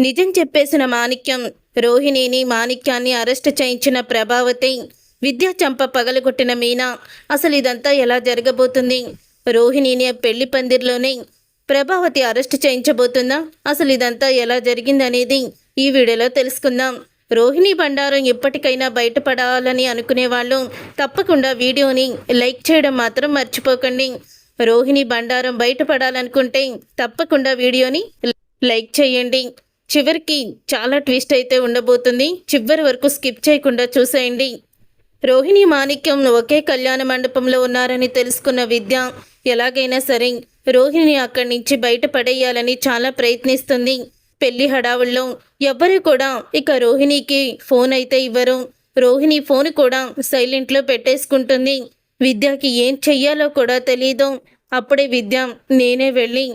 నిజం చెప్పేసిన మాణిక్యం, రోహిణిని మాణిక్యాన్ని అరెస్ట్ చేయించిన ప్రభావతి, విద్యా చంప పగలగొట్టిన మీనా. అసలు ఇదంతా ఎలా జరగబోతుంది? రోహిణిని పెళ్లి పందిర్లోనే ప్రభావతి అరెస్ట్ చేయించబోతుందా? అసలు ఇదంతా ఎలా జరిగిందనేది ఈ వీడియోలో తెలుసుకుందాం. రోహిణి బండారం ఎప్పటికైనా బయటపడాలని అనుకునే వాళ్ళు తప్పకుండా వీడియోని లైక్ చేయడం మాత్రం మర్చిపోకండి. రోహిణి బండారం బయటపడాలనుకుంటే తప్పకుండా వీడియోని లైక్ చేయండి. చివరికి చాలా ట్విస్ట్ అయితే ఉండబోతుంది. చివరి వరకు స్కిప్ చేయకుండా చూసేయండి. రోహిణి మాణిక్యం ఒకే కళ్యాణ మండపంలో ఉన్నారని తెలుసుకున్న విద్య ఎలాగైనా సరే రోహిణిని అక్కడి నుంచి బయటపడేయాలని చాలా ప్రయత్నిస్తుంది. పెళ్లి హడావుల్లో ఎవ్వరూ కూడా ఇక రోహిణికి ఫోన్ అయితే ఇవ్వరు. రోహిణి ఫోన్ కూడా సైలెంట్లో పెట్టేసుకుంటుంది. విద్యకి ఏం చెయ్యాలో కూడా తెలీదు. అప్పుడే విద్య, నేనే వెళ్ళి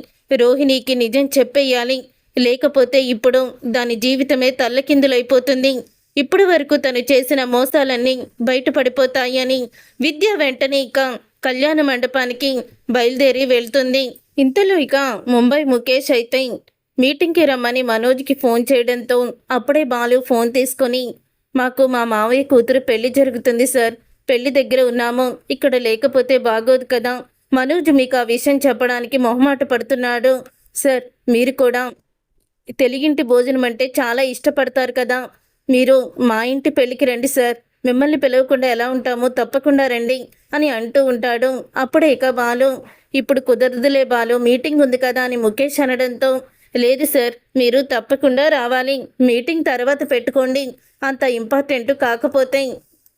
రోహిణికి నిజం చెప్పేయాలి, లేకపోతే ఇప్పుడు దాని జీవితమే తల్లకిందులైపోతుంది. ఇప్పటి వరకు తను చేసిన మోసాలన్నీ బయటపడిపోతాయని విద్య వెంటనే ఇక కళ్యాణ మండపానికి బయలుదేరి వెళ్తుంది. ఇంతలో ఇక ముంబై ముఖేష్ అయితే మీటింగ్కి రమ్మని మనోజ్కి ఫోన్ చేయడంతో అప్పుడే బాలు ఫోన్ తీసుకొని, మాకు మా మావయ్య కూతురు పెళ్లి జరుగుతుంది సార్, పెళ్లి దగ్గర ఉన్నాము, ఇక్కడ లేకపోతే బాగోదు కదా. మనోజ్ మీకు ఆ విషయం చెప్పడానికి మొహమాట పడుతున్నాడు. సార్, మీరు కూడా తెలుగింటి భోజనం అంటే చాలా ఇష్టపడతారు కదా, మీరు మా ఇంటి పెళ్ళికి రండి సార్, మిమ్మల్ని పిలవకుండా ఎలా ఉంటామో, తప్పకుండా రండి అని అంటూ ఉంటాడు. అప్పుడే ఇక బాలు, ఇప్పుడు కుదరదులే బాలు, మీటింగ్ ఉంది కదా అని ముఖేష్ అనడంతో, లేదు సార్, మీరు తప్పకుండా రావాలి, మీటింగ్ తర్వాత పెట్టుకోండి, అంత ఇంపార్టెంట్ కాకపోతే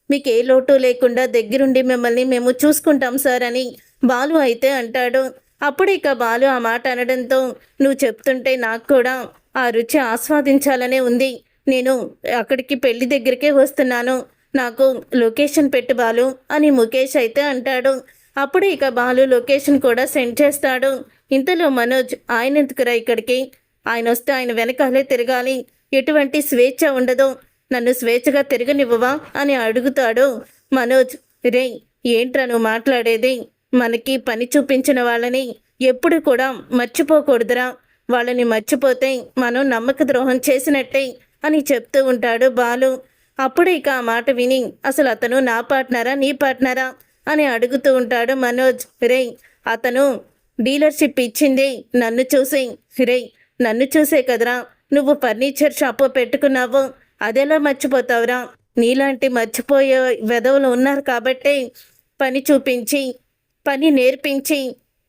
మీకు ఏ లోటు లేకుండా దగ్గరుండి మిమ్మల్ని మేము చూసుకుంటాం సార్ అని బాలు అయితే అంటాడు. అప్పుడు ఇక బాలు ఆ మాట అనడంతో, నువ్వు చెప్తుంటే నాకు కూడా ఆ రుచి ఆస్వాదించాలనే ఉంది, నేను అక్కడికి పెళ్లి దగ్గరికే వస్తున్నాను, నాకు లొకేషన్ పెట్టు బాలు అని ముఖేష్ అయితే అంటాడు. అప్పుడు ఇక బాలు లొకేషన్ కూడా సెండ్ చేస్తాడు. ఇంతలో మనోజ్, ఆయన ఎందుకురా ఇక్కడికి, ఆయన వస్తే ఆయన వెనకాలే తిరగాలి, ఎటువంటి స్వేచ్ఛ ఉండదు, నన్ను స్వేచ్ఛగా తిరగనివ్వవా అని అడుగుతాడు. మనోజ్, రే ఏంట్రా నువ్వు మాట్లాడేది, మనకి పని చూపించిన వాళ్ళని ఎప్పుడు కూడా మర్చిపోకూడదురా, వాళ్ళని మర్చిపోతే మనం నమ్మక ద్రోహం చేసినట్టే అని చెప్తూ ఉంటాడు బాలు. అప్పుడు ఇక ఆ మాట విని, అసలు అతను నా పార్ట్నరా నీ పార్ట్నరా అని అడుగుతూ ఉంటాడు మనోజ్. రే అతను డీలర్షిప్ ఇచ్చింది నన్ను చూసి, రే నన్ను చూసే కదరా నువ్వు ఫర్నిచర్ షాపు పెట్టుకున్నావు, అదెలా మర్చిపోతావురా, నీలాంటి మర్చిపోయే వెధవులు ఉన్నారు కాబట్టే పని చూపించి పని నేర్పించి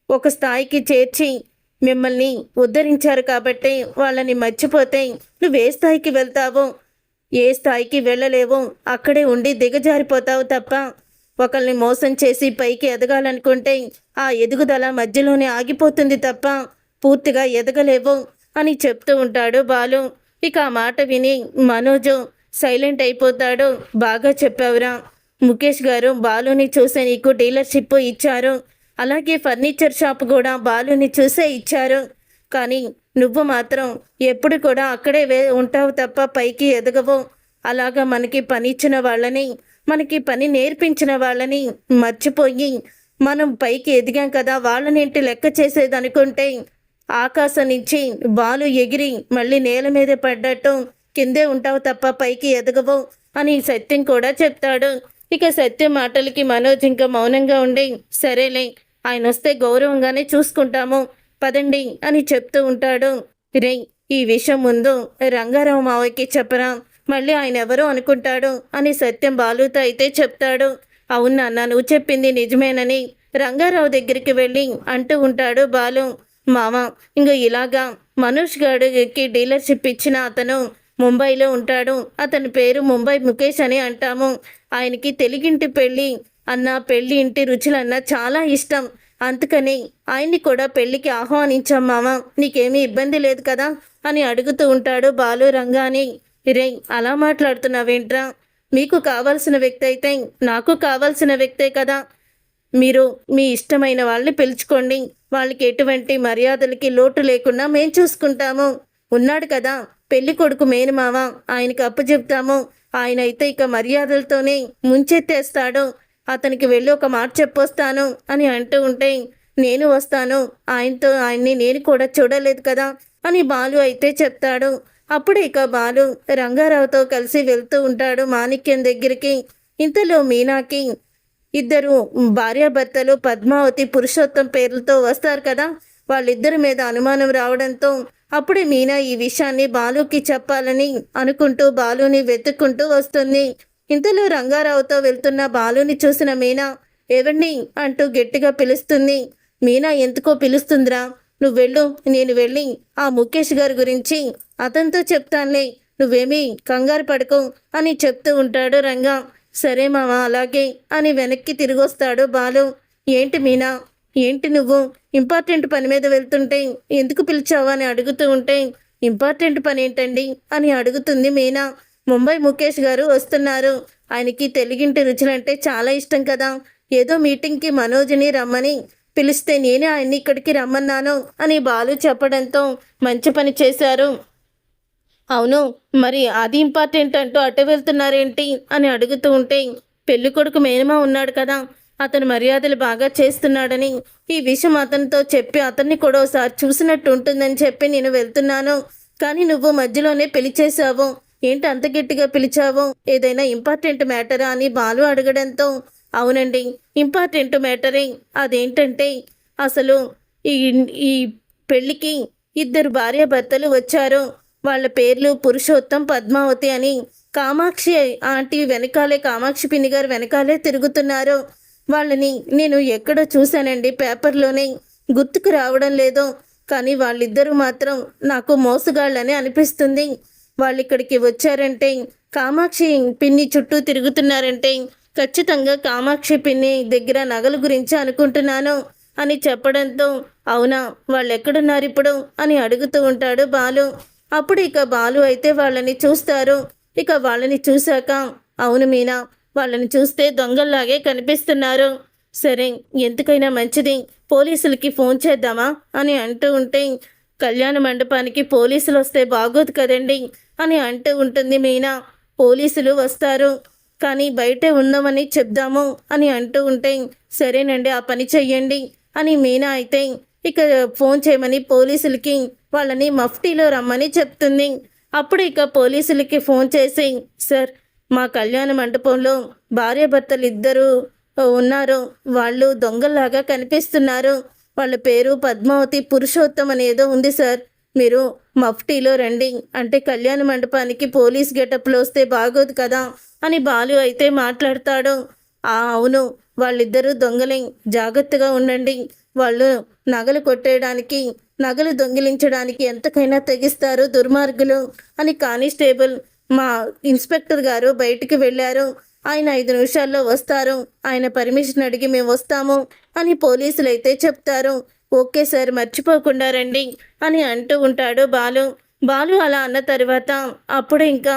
ఒక స్థాయికి చేర్చి మిమ్మల్ని ఉద్ధరించారు కాబట్టి వాళ్ళని మర్చిపోతే నువ్వే స్థాయికి వెళ్తావు, ఏ స్థాయికి వెళ్ళలేవు, అక్కడే ఉండి దిగజారిపోతావు తప్ప ఒకరిని మోసం చేసి పైకి ఎదగాలనుకుంటే ఆ ఎదుగుదల మధ్యలోనే ఆగిపోతుంది తప్ప పూర్తిగా ఎదగలేవు అని చెప్తూ ఉంటాడు బాలు. ఇక ఆ మాట విని మనోజు సైలెంట్ అయిపోతాడు. బాగా చెప్పావురా ముఖేష్ గారు, బాలుని చూసే నీకు డీలర్షిప్ ఇచ్చారు, అలాగే ఫర్నిచర్ షాప్ కూడా బాలుని చూసే ఇచ్చారు, కానీ నువ్వు మాత్రం ఎప్పుడు కూడా అక్కడే ఉంటావు తప్ప పైకి ఎదగవు. అలాగా మనకి పని ఇచ్చిన వాళ్ళని, మనకి పని నేర్పించిన వాళ్ళని మర్చిపోయి మనం పైకి ఎదిగాం కదా, వాళ్ళనేంటి లెక్క చేసేదనుకుంటే ఆకాశం నుంచి బాలు ఎగిరి మళ్ళీ నేల మీదే పడ్డట్టు కిందే ఉంటావు తప్ప పైకి ఎదగవు అని సత్యం కూడా చెప్తాడు. ఇక సత్యం మాటలకి మనోజ్ ఇంకా మౌనంగా ఉండి, సరేలే ఆయన వస్తే గౌరవంగానే చూసుకుంటాము పదండి అని చెప్తూ ఉంటాడు. రే ఈ విషయం ముందు రంగారావు మావయ్యకి చెప్పరా, మళ్ళీ ఆయన ఎవరో అనుకుంటాడు అని సత్యం బాలుతో అయితే చెప్తాడు. అవునా నువ్వు చెప్పింది నిజమేనని రంగారావు దగ్గరికి వెళ్ళి అంటూ ఉంటాడు బాలు. మామ, ఇంకో ఇలాగా మనోజ్ గాడికి డీలర్షిప్ ఇచ్చిన అతను ముంబైలో ఉంటాడు, అతని పేరు ముంబై ముఖేష్ అని అంటాము, ఆయనకి తెలుగింటి పెళ్ళి అన్న పెళ్ళి ఇంటి రుచులన్నా చాలా ఇష్టం, అందుకని ఆయన్ని కూడా పెళ్ళికి ఆహ్వానించాం మామ, నీకేమీ ఇబ్బంది లేదు కదా అని అడుగుతూ ఉంటాడు బాలు రంగాని. రే అలా మాట్లాడుతున్నావేంట్రా, మీకు కావాల్సిన వ్యక్తి అయితే నాకు కావాల్సిన వ్యక్తే కదా, మీరు మీ ఇష్టమైన వాళ్ళని పిలుచుకోండి, వాళ్ళకి ఎటువంటి మర్యాదలకి లోటు లేకుండా మేము చూసుకుంటాము, ఉన్నాడు కదా పెళ్లి కొడుకు మేనమావ, ఆయనకి అప్పచెప్తాము, ఆయన అయితే ఇక మర్యాదలతోనే ముంచెత్తేస్తాడు, అతనికి వెళ్ళి ఒక మాట చెప్పొస్తాను అని అంటూ ఉంటే, నేను వస్తాను, ఆయన్ని నేను కూడా చూడలేదు కదా అని బాలు అయితే చెప్తాడు. అప్పుడు ఇక బాలు రంగారావుతో కలిసి వెళ్తూ ఉంటాడు మాణిక్యం దగ్గరికి. ఇంతలో మీనాకి ఇద్దరు భార్యాభర్తలు పద్మావతి, పురుషోత్తం పేర్లతో వస్తారు కదా, వాళ్ళిద్దరి మీద అనుమానం రావడంతో అప్పుడే మీనా ఈ విషయాన్ని బాలుకి చెప్పాలని అనుకుంటూ బాలుని వెతుక్కుంటూ వస్తుంది. ఇంతలో రంగారావుతో వెళ్తున్న బాలుని చూసిన మీనా ఎవరిని అంటూ గట్టిగా పిలుస్తుంది. మీనా ఎందుకో పిలుస్తుందిరా, నువ్వు వెళ్ళు, నేను వెళ్ళి ఆ ముఖేష్ గారి గురించి అతనితో చెప్తానులే, నువ్వేమీ కంగారు పడుకో అని చెప్తూ ఉంటాడు రంగా. సరే మామ అలాగే అని వెనక్కి తిరిగొస్తాడు బాలు. ఏంటి మీనా, ఏంటి నువ్వు ఇంపార్టెంట్ పని మీద వెళ్తుంటే ఎందుకు పిలిచావు అని అడుగుతూ ఉంటే, ఇంపార్టెంట్ పని ఏంటండి అని అడుగుతుంది మీనా. ముంబై ముఖేష్ గారు వస్తున్నారు, ఆయనకి తెలుగింటి రుచులంటే చాలా ఇష్టం కదా, ఏదో మీటింగ్కి మనోజ్ని రమ్మని పిలిస్తే నేనే ఆయన్ని ఇక్కడికి రమ్మన్నాను అని బాలు చెప్పడంతో మంచి పని చేశారు. అవును, మరి అది ఇంపార్టెంట్ అంటూ అటు వెళ్తున్నారేంటి అని అడుగుతూ ఉంటే, పెళ్లి కొడుకు మేనమా ఉన్నాడు కదా, అతను మర్యాదలు బాగా చేస్తున్నాడని ఈ విషయం అతనితో చెప్పి అతన్ని కూడా ఒకసారి చూసినట్టు ఉంటుందని చెప్పి నేను వెళ్తున్నాను. కానీ నువ్వు మధ్యలోనే పెళ్లి చేశావు, ఏంటి అంత గట్టిగా పిలిచావు, ఏదైనా ఇంపార్టెంట్ మ్యాటరా అని బాలు అడగడంతో, అవునండి ఇంపార్టెంట్ మ్యాటరే, అదేంటంటే అసలు ఈ ఈ పెళ్ళికి ఇద్దరు భార్యాభర్తలు వచ్చారు, వాళ్ళ పేర్లు పురుషోత్తం, పద్మావతి అని. కామాక్షి ఆంటీ వెనకాలే, కామాక్షి పిన్ని గారు వెనకాలే తిరుగుతున్నారు. వాళ్ళని నేను ఎక్కడో చూశానండి, పేపర్లోనే, గుర్తుకు రావడం లేదు. కానీ వాళ్ళిద్దరూ మాత్రం నాకు మోసగాళ్ళని అనిపిస్తుంది. వాళ్ళు ఇక్కడికి వచ్చారంటే, కామాక్షి పిన్ని చుట్టూ తిరుగుతున్నారంటే ఖచ్చితంగా కామాక్షి పిన్ని దగ్గర నగల గురించి అనుకుంటున్నాను అని చెప్పడంతో, అవునా, వాళ్ళు ఎక్కడున్నారు ఇప్పుడు అని అడుగుతూ ఉంటాడు బాలు. అప్పుడు ఇక బాలు అయితే వాళ్ళని చూస్తారు. ఇక వాళ్ళని చూశాక, అవును మీనా, వాళ్ళని చూస్తే దొంగల్లాగే కనిపిస్తున్నారు. సరే, ఎందుకైనా మంచిది పోలీసులకి ఫోన్ చేద్దామా అని అంటూ ఉంటే, కళ్యాణ మండపానికి పోలీసులు వస్తే బాగోదు కదండి అని అంటూ ఉంటుంది మీనా. పోలీసులు వస్తారు, కానీ బయటే ఉన్నామని చెప్దాము అని అంటూ ఉంటే, సరేనండి ఆ పని చెయ్యండి అని మీనా అయితే ఇక ఫోన్ చేయమని పోలీసులకి వాళ్ళని మఫ్టీలో రమ్మని చెప్తుంది. అప్పుడు ఇక పోలీసులకి ఫోన్ చేసి, సార్ మా కళ్యాణ మండపంలో భార్యాభర్తలు ఇద్దరు ఉన్నారు, వాళ్ళు దొంగల్లాగా కనిపిస్తున్నారు, వాళ్ళ పేరు పద్మావతి, పురుషోత్తం అనేదో ఉంది సార్, మీరు మఫ్టీలో రండి, అంటే కళ్యాణ మండపానికి పోలీస్ గెటప్లో వస్తే బాగోదు కదా అని బాలు అయితే మాట్లాడతాడు. అవును, వాళ్ళిద్దరూ దొంగలే, జాగ్రత్తగా ఉండండి, వాళ్ళు నగలు కొట్టేయడానికి, నగలు దొంగిలించడానికి ఎంతకైనా తెగిస్తారు దుర్మార్గులు అని కానిస్టేబుల్ మా ఇన్స్పెక్టర్ గారు బయటికి వెళ్ళారు, ఆయన 5 నిమిషాల్లో వస్తారు, ఆయన పర్మిషన్ అడిగి మేము వస్తాము అని పోలీసులు అయితే చెప్తారు. ఓకే సార్, మర్చిపోకుండా రండి అని అంటూ ఉంటాడు బాలు. బాలు అలా అన్న తర్వాత అప్పుడు ఇంకా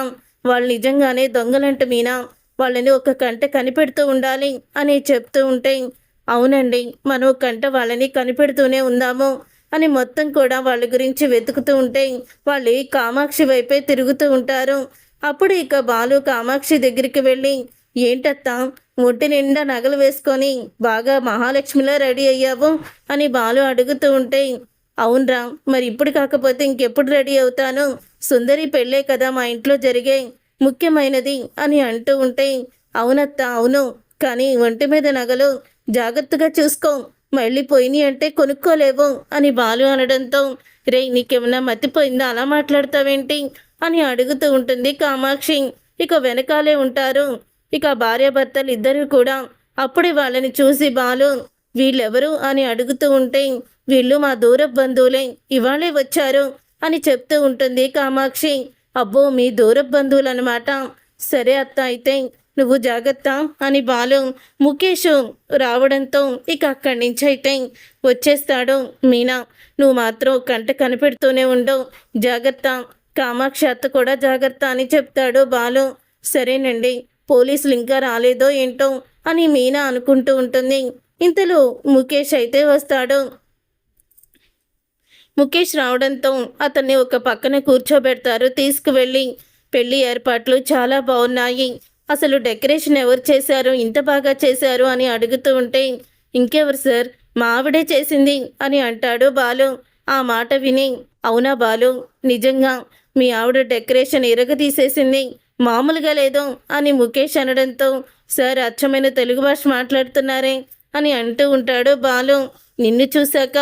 వాళ్ళు నిజంగానే దొంగలంట మీనా, వాళ్ళని ఒక కంట కనిపెడుతూ ఉండాలి అని చెప్తూ ఉంటే, అవునండి మనం కంట వాళ్ళని కనిపెడుతూనే ఉందాము అని మొత్తం కూడా వాళ్ళ గురించి వెతుకుతూ ఉంటే వాళ్ళు కామాక్షి వైపే తిరుగుతూ ఉంటారు. అప్పుడు ఇక బాలు కామాక్షి దగ్గరికి వెళ్ళి, ఏంటత్తా ఒంటి నిండా నగలు వేసుకొని బాగా మహాలక్ష్మిలా రెడీ అయ్యావు అని బాలు అడుగుతూ ఉంటే, అవునరా, మరి ఇప్పుడు కాకపోతే ఇంకెప్పుడు రెడీ అవుతాను, సుందరి పెళ్ళే కదా మా ఇంట్లో జరిగే ముఖ్యమైనది అని అంటూ ఉంటే, అవునత్తా అవును, కానీ ఒంటి మీద నగలు జాగ్రత్తగా చూసుకో, మళ్ళీ పోయినాయి అంటే కొనుక్కోలేవు అని బాలు అనడంతో, రే నీకేమన్నా మతిపోయిందా, అలా మాట్లాడతావేంటి అని అడుగుతూ ఉంటుంది కామాక్షి. ఇక వెనకాలే ఉంటారు ఇక భార్యాభర్తలు ఇద్దరు కూడా. అప్పుడే వాళ్ళని చూసి బాలు, వీళ్ళెవరు అని అడుగుతూ ఉంటే, వీళ్ళు మా దూర బంధువులే, ఇవాళే వచ్చారు అని చెప్తూ ఉంటుంది కామాక్షి. అబ్బో, మీ దూర బంధువులు అనమాట, సరే అత్త అయితే నువ్వు జాగ్రత్త అని బాలు ముఖేష్ రావడంతో ఇక అక్కడి నుంచి అయితే వచ్చేస్తాడు. మీనా, నువ్వు మాత్రం కంట కనిపెడుతూనే ఉండవు, జాగ్రత్త, కామాక్షి అత్త కూడా జాగ్రత్త అని చెప్తాడు బాలు. సరేనండి, పోలీసులు ఇంకా రాలేదో ఏంటో అని మీనా అనుకుంటూ ఉంటుంది. ఇంతలో ముఖేష్ అయితే వస్తాడు. ముఖేష్ రావడంతో అతన్ని ఒక పక్కన కూర్చోబెడతారు. తీసుకువెళ్ళి, పెళ్లి ఏర్పాట్లు చాలా బాగున్నాయి, అసలు డెకరేషన్ ఎవరు చేశారు, ఇంత బాగా చేశారు అని అడుగుతూ ఉంటే, ఇంకెవరు సార్, మా ఆవిడే చేసింది అని అంటాడు బాలు. ఆ మాట విని, అవునా బాలు, నిజంగా మీ ఆవిడ డెకరేషన్ ఇరగదీసేసింది, మామూలుగా లేదు అని ముఖేష్ అనడంతో, సార్ అచ్చమైన తెలుగు భాష మాట్లాడుతున్నారే అని అంటూ ఉంటాడు బాలు. నిన్ను చూశాక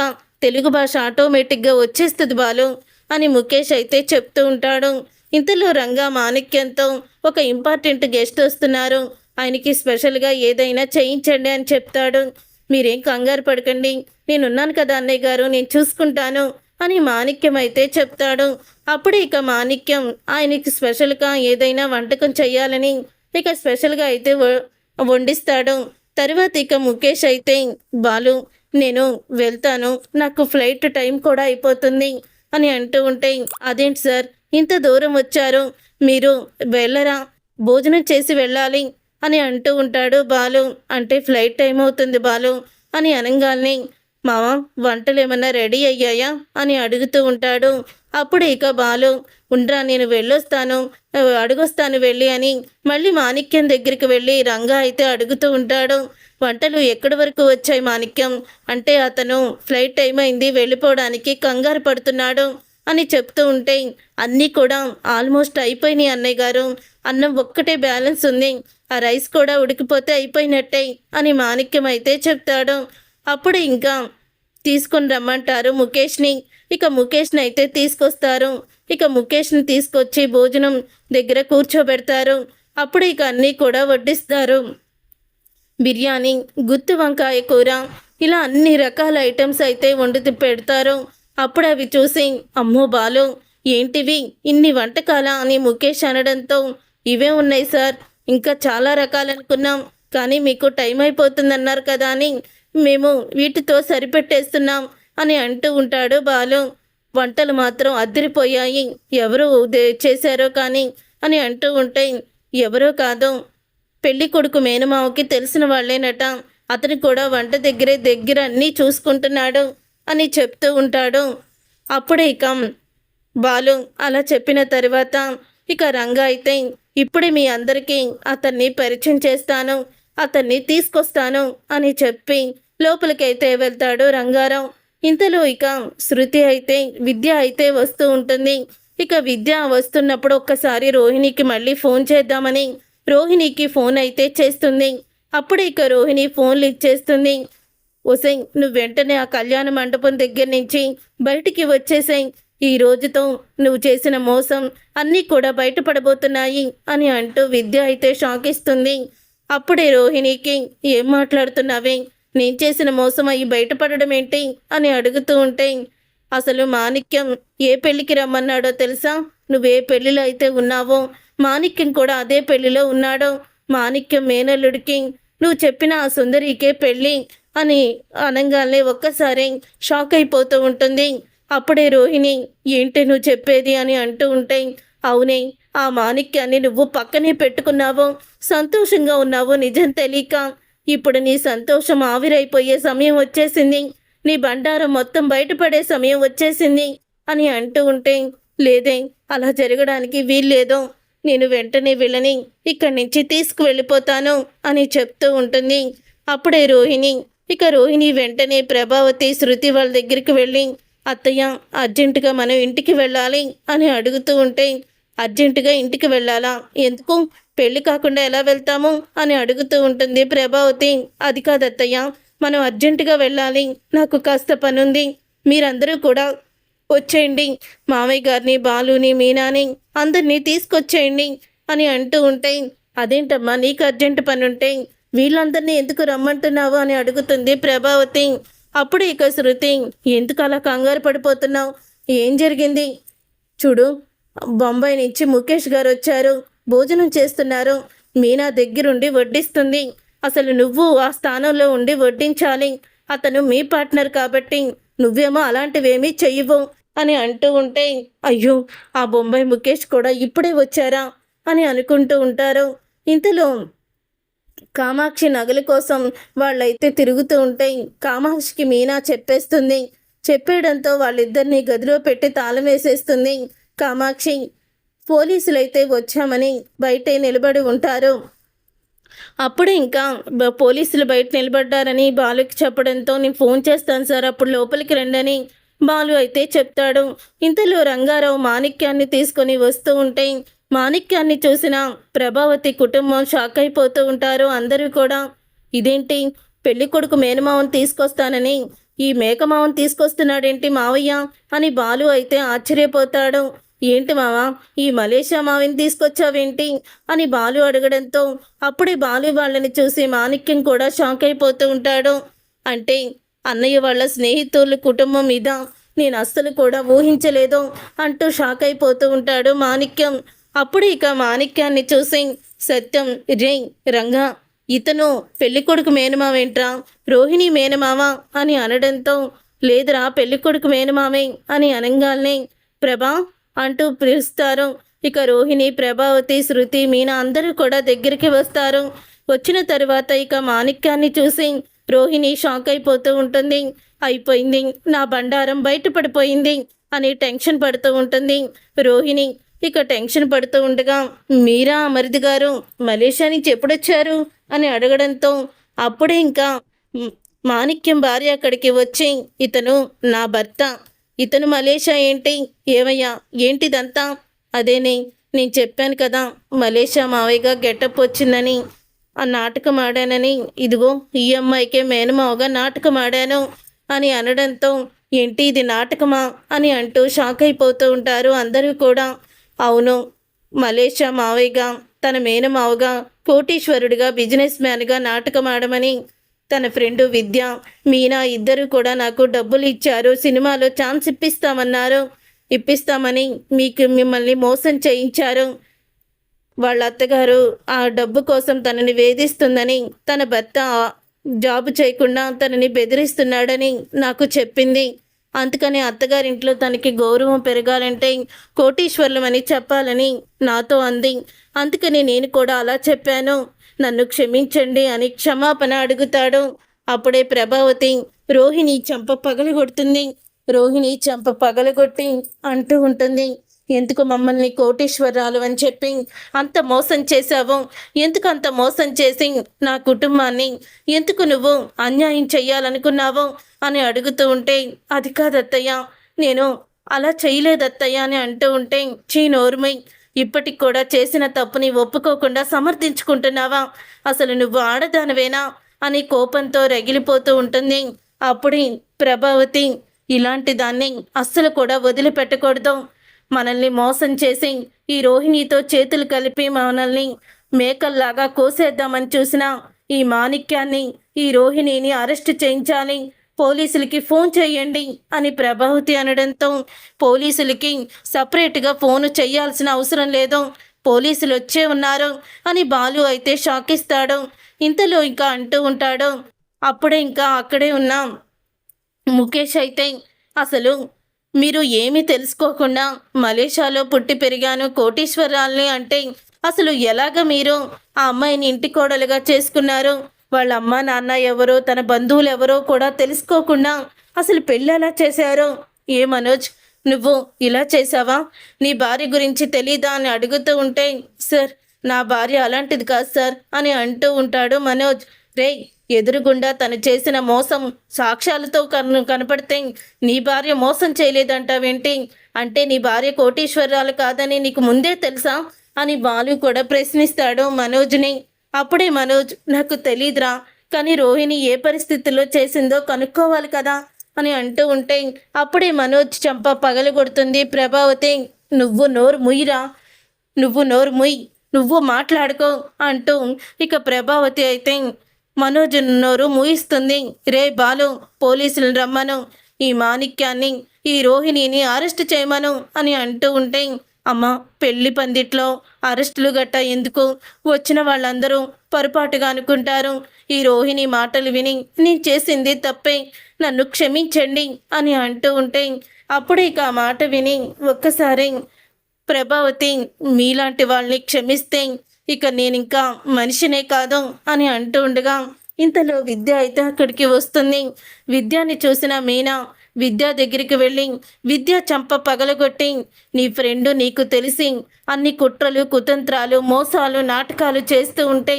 తెలుగు భాష ఆటోమేటిక్గా వచ్చేస్తుంది బాలు అని ముఖేష్ అయితే చెప్తూ ఉంటాడు. ఇంతలో రంగా మాణిక్యంతో ఒక ఇంపార్టెంట్ గెస్ట్ వస్తున్నారు, ఆయనకి స్పెషల్గా ఏదైనా చేయించండి అని చెప్తాడు. మీరేం కంగారు పడకండి, నేనున్నాను కదా అన్నయ్య గారు, నేను చూసుకుంటాను అని మాణిక్యం అయితే చెప్తాడు. అప్పుడు ఇక మాణిక్యం ఆయనకి స్పెషల్గా ఏదైనా వంటకం చెయ్యాలని ఇక స్పెషల్గా అయితే వండిస్తాడు. తర్వాత ఇక ముఖేష్ అయితే, బాలు నేను వెళ్తాను, నాకు ఫ్లైట్ టైం కూడా అయిపోతుంది అని అంటూ ఉంటే, అదేంటి సార్ ఇంత దూరం వచ్చారు, మీరు వెళ్ళరా, భోజనం చేసి వెళ్ళాలి అని అంటూ ఉంటాడు బాలు. అంటే ఫ్లైట్ టైం అవుతుంది బాలు అని అనగానే, మామ వంటలు ఏమన్నా రెడీ అయ్యాయా అని అడుగుతూ ఉంటాడు. అప్పుడు ఇక బాలు, ఉండ్రా నేను వెళ్ళొస్తాను, అడుగొస్తాను వెళ్ళి అని మళ్ళీ మాణిక్యం దగ్గరికి వెళ్ళి రంగా అయితే అడుగుతూ ఉంటాడు. వంటలు ఎక్కడి వరకు వచ్చాయి మాణిక్యం అంటే, అతను ఫ్లైట్ టైం అయింది వెళ్ళిపోవడానికి కంగారు పడుతున్నాడు అని చెప్తూ ఉంటే, అన్నీ కూడా ఆల్మోస్ట్ అయిపోయినాయి అన్నయ్య గారు, అన్నం ఒక్కటే బ్యాలెన్స్ ఉంది, ఆ రైస్ కూడా ఉడికిపోతే అయిపోయినట్టే అని మాణిక్యం అయితే చెప్తాడు. అప్పుడు ఇంకా తీసుకొని రమ్మంటారు ముఖేష్ని. ఇక ముఖేష్ని అయితే తీసుకొస్తారు. ఇక ముఖేష్ని తీసుకొచ్చి భోజనం దగ్గర కూర్చోబెడతారు. అప్పుడు ఇక అన్నీ కూడా వడ్డిస్తారు. బిర్యానీ, గుత్తి వంకాయ కూర, ఇలా అన్ని రకాల ఐటమ్స్ అయితే వండి పెడతారు. అప్పుడు అవి చూసి, అమ్మో బాలు ఏంటివి ఇన్ని వంటకాలా అని ముఖేష్ అనడంతో, ఇవే ఉన్నాయి సార్, ఇంకా చాలా రకాలు అనుకున్నాం, కానీ మీకు టైం అయిపోతుందన్నారు కదా అని మేము వీటితో సరిపెట్టేస్తున్నాం అని అంటూ ఉంటాడు బాలు. వంటలు మాత్రం అదిరిపోయాయి, ఎవరు చేశారో కానీ అని అంటూ ఉంటే, ఎవరో కాదు పెళ్లి కొడుకు మేనమావకి తెలిసిన వాళ్ళేనట, అతను కూడా వంట దగ్గర అన్నీ చూసుకుంటున్నాడు అని చెప్తూ ఉంటాడు. అప్పుడే ఇక బాలు అలా చెప్పిన తర్వాత ఇక రంగా అయితే, ఇప్పుడే మీ అందరికీ అతన్ని పరిచయం చేస్తాను, అతన్ని తీసుకొస్తాను అని చెప్పి లోపలికైతే వెళ్తాడు రంగారావు. ఇంతలో ఇక శృతి అయితే విద్య అయితే వస్తూ ఉంటుంది. ఇక విద్య వస్తున్నప్పుడు ఒక్కసారి రోహిణికి మళ్ళీ ఫోన్ చేద్దామని రోహిణికి ఫోన్ అయితే చేస్తుంది. అప్పుడు ఇక రోహిణి ఫోన్లు ఇచ్చేస్తుంది. ఒసై నువ్వు వెంటనే ఆ కళ్యాణ మండపం దగ్గర నుంచి బయటికి వచ్చేసాయి, ఈ రోజుతో నువ్వు చేసిన మోసం అన్నీ కూడా బయటపడబోతున్నాయి అని అంటూ విద్య అయితే షాక్ ఇస్తుంది. అప్పుడే రోహిణికి, ఏం మాట్లాడుతున్నావే, నేను చేసిన మోసం అయ్యి బయటపడడం ఏంటి అని అడుగుతూ ఉంటే, అసలు మాణిక్యం ఏ పెళ్ళికి రమ్మన్నాడో తెలుసా, నువ్వే పెళ్ళిలో అయితే ఉన్నావో మాణిక్యం కూడా అదే పెళ్ళిలో ఉన్నాడో, మాణిక్యం మేనల్లుడికి నువ్వు చెప్పిన ఆ సుందరికే పెళ్ళి అని అనగానే ఒక్కసారి షాక్ అయిపోతూ ఉంటుంది. అప్పుడే రోహిణి, ఏంటి నువ్వు చెప్పేది అని అంటూ ఉంటే, అవునే ఆ మాణిక్యాన్ని నువ్వు పక్కనే పెట్టుకున్నావు, సంతోషంగా ఉన్నావు నిజం తెలియక, ఇప్పుడు నీ సంతోషం ఆవిరైపోయే సమయం వచ్చేసింది, నీ బండారం మొత్తం బయటపడే సమయం వచ్చేసింది అని అంటూ ఉంటే, లేదే అలా జరగడానికి వీల్లేదో, నేను వెంటనే వీళ్ళని ఇక్కడి నుంచి తీసుకువెళ్ళిపోతాను అని చెప్తూ ఉంటుంది. అప్పుడే రోహిణి వెంటనే ప్రభావతి శృతి వాళ్ళ దగ్గరికి వెళ్ళి, అత్తయ్య అర్జెంటుగా మనం ఇంటికి వెళ్ళాలి అని అడుగుతూ ఉంటే, అర్జెంటుగా ఇంటికి వెళ్ళాలా, ఎందుకు, పెళ్ళి కాకుండా ఎలా వెళ్తాము అని అడుగుతూ ఉంటుంది ప్రభావతి. అది కాదు అత్తయ్య, మనం అర్జెంటుగా వెళ్ళాలి, నాకు కాస్త పనుంది, మీరందరూ కూడా వచ్చేయండి, మామయ్య గారిని, బాలుని, మీనాని అందరినీ తీసుకొచ్చేయండి అని అంటూ ఉంటే, అదేంటమ్మా నీకు అర్జెంటు పని ఉంటే వీళ్ళందరినీ ఎందుకు రమ్మంటున్నావు అని అడుగుతుంది ప్రభావతి. అప్పుడు ఇక శృతి, ఎందుకు అలా కంగారు పడిపోతున్నావు, ఏం జరిగింది చూడు, బొంబాయి నుంచి ముఖేష్ గారు వచ్చారు, భోజనం చేస్తున్నారు, మీనా దగ్గరుండి వడ్డిస్తుంది, అసలు నువ్వు ఆ స్థానంలో ఉండి వడ్డించాలి, అతను మీ పార్ట్నర్ కాబట్టి నువ్వేమో అలాంటివేమీ చెయ్యవు అని అంటూ ఉంటే, అయ్యో ఆ బొంబాయి ముఖేష్ కూడా ఇప్పుడే వచ్చారా అని అనుకుంటూ ఉంటారు. ఇంతలో కామాక్షి నగల కోసం వాళ్ళైతే తిరుగుతూ ఉంటే కామాక్షికి మీనా చెప్పేస్తుంది. చెప్పేయడంతో వాళ్ళిద్దరిని గదిలో పెట్టి తాళం వేసేస్తుంది కామాక్షి. పోలీసులైతే వచ్చామని బయటే నిలబడి ఉంటారు. అప్పుడు ఇంకా పోలీసులు బయట నిలబడ్డారని బాలుకి చెప్పడంతో, నేను ఫోన్ చేస్తాను సార్ అప్పుడు లోపలికి రండని బాలు అయితే చెప్తాడు. ఇంతలో రంగారావు మాణిక్యాన్ని తీసుకొని వస్తూ ఉంటే మాణిక్యాన్ని చూసిన ప్రభావతి కుటుంబం షాక్ అయిపోతూ ఉంటారు. అందరూ కూడా ఇదేంటి, పెళ్లి కొడుకు మేనమావని తీసుకొస్తానని ఈ మేకమావని తీసుకొస్తున్నాడేంటి మావయ్య అని బాలు అయితే ఆశ్చర్యపోతాడు. ఏంటి మావా, ఈ మలేషియా మావిని తీసుకొచ్చావేంటి అని బాలు అడగడంతో అప్పుడే బాలు వాళ్ళని చూసి మాణిక్యం కూడా షాక్ అయిపోతూ ఉంటాడు. అంటే అన్నయ్య వాళ్ళ స్నేహితుల కుటుంబం మీద నేను అస్సలు కూడా ఊహించలేదు అంటూ షాక్ అయిపోతూ ఉంటాడు మాణిక్యం. అప్పుడు ఇక మాణిక్యాన్ని చూసి సత్యం, రే రంగా, ఇతను పెళ్ళికొడుకు మేనమావేంట్రా, రోహిణి మేనమావ అని అనడంతో లేదురా పెళ్ళికొడుకు మేనమామే అని అనగానే ప్రభా అంటూ పిలుస్తారు. ఇక రోహిణి, ప్రభావతి, శృతి, మీనా అందరూ కూడా దగ్గరికి వస్తారు. వచ్చిన తర్వాత ఇక మాణిక్యాన్ని చూసి రోహిణి షాక్ అయిపోతూ ఉంటుంది. అయిపోయింది, నా బండారం బయటపడిపోయింది అని టెన్షన్ పడుతూ ఉంటుంది రోహిణి. ఇక టెన్షన్ పడుతూ ఉండగా మీరా మరిది గారు మలేషియా నుంచి ఎప్పుడొచ్చారు అని అడగడంతో అప్పుడే ఇంకా మాణిక్యం భార్య అక్కడికి వచ్చి ఇతను నా భర్త, ఇతను మలేషియా ఏంటి, ఏమయ్యా ఏంటిదంతా, అదేనే నేను చెప్పాను కదా మలేషియా మావయ్యగా గెటప్ వచ్చిందని, ఆ నాటకం ఆడానని, ఇదిగో ఈ అమ్మాయికే మేనమావగా నాటకం ఆడాను అని అనడంతో ఏంటి ఇది నాటకమా అని అంటూ షాక్ అయిపోతూ ఉంటారు అందరూ కూడా. అవును, మలేషియా మావయ్యగా తన మేనమావగా కోటీశ్వరుడిగా బిజినెస్ మ్యాన్గా నాటకం ఆడమని తన ఫ్రెండు విద్య, మీనా ఇద్దరు కూడా నాకు డబ్బులు ఇచ్చారు, సినిమాలో ఛాన్స్ ఇప్పిస్తామని మిమ్మల్ని మోసం చేయించారు. వాళ్ళ అత్తగారు ఆ డబ్బు కోసం తనని వేధిస్తుందని, తన భర్త జాబు చేయకుండా తనని బెదిరిస్తున్నాడని నాకు చెప్పింది. అందుకని అత్తగారింట్లో తనకి గౌరవం పెరగాలంటే కోటీశ్వర్లమని చెప్పాలని నాతో అంది. అందుకని నేను కూడా అలా చెప్పాను, నన్ను క్షమించండి అని క్షమాపణ అడుగుతాడు. అప్పుడే ప్రభావతి రోహిణి చెంప పగలగొడుతుంది. రోహిణి చెంప పగలగొట్టి అంటూ ఉంటుంది, ఎందుకు మమ్మల్ని కోటీశ్వరాలు అని చెప్పి అంత మోసం చేశావు, ఎందుకు అంత మోసం చేసి నా కుటుంబాన్ని ఎందుకు నువ్వు అన్యాయం చెయ్యాలనుకున్నావు అని అడుగుతూ ఉంటే అది కాదత్తయ్య, నేను అలా చేయలేదత్తయ్య అని అంటూ ఉంటే చీ నోర్మై, ఇప్పటికి కూడా చేసిన తప్పుని ఒప్పుకోకుండా సమర్థించుకుంటున్నావా, అసలు నువ్వు ఆడదానవేనా అని కోపంతో రగిలిపోతూ ఉంటుంది. అప్పుడు ప్రభావతి ఇలాంటి దాన్ని అస్సలు కూడా వదిలిపెట్టకూడదు, మనల్ని మోసం చేసి ఈ రోహిణితో చేతులు కలిపి మనల్ని మేకల్లాగా కోసేద్దామని చూసిన ఈ మాణిక్యాన్ని, ఈ రోహిణిని అరెస్ట్ చేయించాలి, పోలీసులకి ఫోన్ చేయండి అని ప్రభావతి అనడంతో పోలీసులకి సపరేట్గా ఫోన్ చేయాల్సిన అవసరం లేదు, పోలీసులు వచ్చే ఉన్నారు అని బాలు అయితే షాక్ ఇస్తాడు. ఇంతలో ఇంకా అంటూ ఉంటాడు. అప్పుడే ఇంకా అక్కడే ఉన్న ముఖేష్ అయితే అసలు మీరు ఏమీ తెలుసుకోకుండా మలేషియాలో పుట్టి పెరిగాను కోటీశ్వరాల్ని అంటే అసలు ఎలాగ మీరు ఆ అమ్మాయిని ఇంటి కోడలుగా చేసుకున్నారు, వాళ్ళ అమ్మ నాన్న ఎవరో తన బంధువులు ఎవరో కూడా తెలుసుకోకుండా అసలు పెళ్ళి ఎలా చేశారో, ఏ మనోజ్ నువ్వు ఇలా చేసావా, నీ భార్య గురించి తెలీదా అని అడుగుతూ ఉంటే సార్ నా భార్య అలాంటిది కాదు సార్ అని అంటూ ఉంటాడు మనోజ్. రే ఎదురుగుండా తను చేసిన మోసం సాక్ష్యాలతో కనపడితే నీ భార్య మోసం చేయలేదంటావేంటి, అంటే నీ భార్య కోటీశ్వరాలు కాదని నీకు ముందే తెలుసా అని బాలు కూడా ప్రశ్నిస్తాడు మనోజ్ని. అప్పుడే మనోజ్ నాకు తెలీదురా, కానీ రోహిణి ఏ పరిస్థితుల్లో చేసిందో కనుక్కోవాలి కదా అని అంటూ ఉంటే అప్పుడే మనోజ్ చంప పగలగొడుతుంది ప్రభావతి. నువ్వు నోరు ముయ్యిరా, నువ్వు నోరు ముయ్యి, నువ్వు మాట్లాడుకో అంటూ ఇక ప్రభావతి అయితే మనోజ్ నోరు మూయిస్తుంది. రే బాలు పోలీసులు రమ్మను, ఈ మాణిక్యాన్ని ఈ రోహిణిని అరెస్ట్ చేయమను అని అంటూ ఉంటే అమ్మ పెళ్లి పందిట్లో అరెస్టులు గట్టా ఎందుకు, వచ్చిన వాళ్ళందరూ పొరపాటుగా అనుకుంటారు, ఈ రోహిణి మాటలు విని నేను చేసింది తప్పే, నన్ను క్షమించండి అని అంటూ ఉంటే అప్పుడే ఇక ఆ మాట విని ఒక్కసారి ప్రభావతి మీలాంటి వాళ్ళని క్షమిస్తే ఇక నేను ఇంకా మనిషినే కాదు అని అంటూ ఉండగా ఇంతలో విద్య అయితే అక్కడికి వస్తుంది. విద్యాని చూసిన మీనా విద్య దగ్గరికి వెళ్ళి విద్య చంప పగలగొట్టి నీ ఫ్రెండు నీకు తెలిసి అన్ని కుట్రలు కుతంత్రాలు మోసాలు నాటకాలు చేస్తూ ఉంటే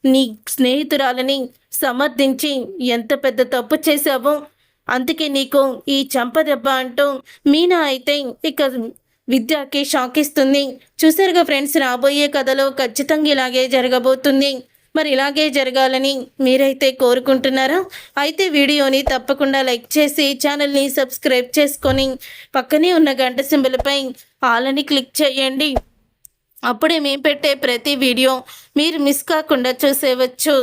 నీ స్నేహితురాలని సమర్థించి ఎంత పెద్ద తప్పు చేశావో, అందుకే నీకు ఈ చంపదెబ్బ అంటూ మీనా అయితే ఇక విద్యకి షాక్ ఇస్తుంది. చూసారుగా ఫ్రెండ్స్, రాబోయే కథలో ఖచ్చితంగా ఇలాగే జరగబోతుంది. మరి ఇలాగే జరగాలని మీరైతే కోరుకుంటున్నారా? అయితే వీడియోని తప్పకుండా లైక్ చేసి ఛానల్ని సబ్స్క్రైబ్ చేసుకొని పక్కనే ఉన్న గంట సింబల్పై ఆల్ అని క్లిక్ చేయండి. అప్పుడే మేము పెట్టే ప్రతి వీడియో మీరు మిస్ కాకుండా చూసేవచ్చు.